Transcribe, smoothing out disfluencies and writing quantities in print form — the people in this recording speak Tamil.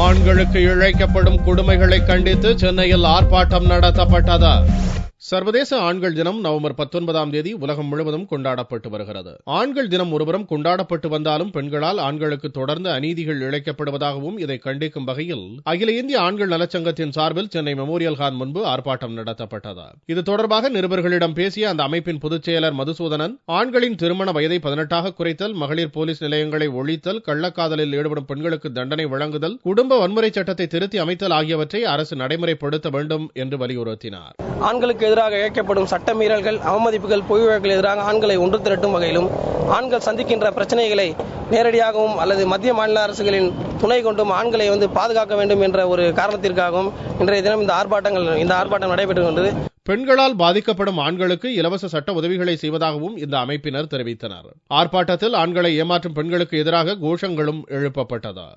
ஆண்களுக்கு இழைக்கப்படும் கொடுமைகளை கண்டித்து சென்னையில் ஆர்ப்பாட்டம் நடத்தப்பட்டது. சர்வதேச ஆண்கள் தினம் நவம்பர் 19ஆம் தேதி உலகம் முழுவதும் கொண்டாடப்பட்டு வருகிறது. ஆண்கள் தினம் ஒருபுறம் கொண்டாடப்பட்டு வந்தாலும் பெண்களால் ஆண்களுக்கு தொடர்ந்து அநீதிகள் இழைக்கப்படுவதாகவும் இதை கண்டிக்கும் வகையில் அகில இந்திய ஆண்கள் நலச்சங்கத்தின் சார்பில் சென்னை மெமோரியல் ஹால் முன்பு ஆர்ப்பாட்டம் நடத்தப்பட்டது. இது தொடர்பாக நிருபர்களிடம் பேசிய அந்த அமைப்பின் பொதுச் செயலர் மதுசூதனன், ஆண்களின் திருமண வயதை 18ஆக குறைத்தல், மகளிர் போலீஸ் நிலையங்களை ஒழித்தல், கள்ளக்காதலில் ஈடுபடும் பெண்களுக்கு தண்டனை வழங்குதல், குடும்ப வன்முறை சட்டத்தை திருத்தி அமைத்தல் ஆகியவற்றை அரசு நடைமுறைப்படுத்த வேண்டும் என்று வலியுறுத்தினார். ஆண்களுக்கு எதிராக இழைக்கப்படும் சட்ட மீறல்கள், அவமதிப்புகள், பொய் வழக்குகள் எதிராக ஆண்களை ஒன்று திரட்டும் வகையிலும் ஆண்கள் சந்திக்கின்ற பிரச்சனைகளை நேரடியாகவும் அல்லது மத்திய மாநில அரசுகளின் துணை கொண்டும் ஆண்களை பாதுகாக்க வேண்டும் என்ற ஒரு காரணத்திற்காகவும் இன்றைய தினம் இந்த ஆர்ப்பாட்டம் நடைபெற்று கொண்டது. பெண்களால் பாதிக்கப்படும் ஆண்களுக்கு இலவச சட்ட உதவிகளை செய்வதாகவும் இந்த அமைப்பினர் தெரிவித்தனர். ஆர்ப்பாட்டத்தில் ஆண்களை ஏமாற்றும் பெண்களுக்கு எதிராக கோஷங்களும் எழுப்பப்பட்டது.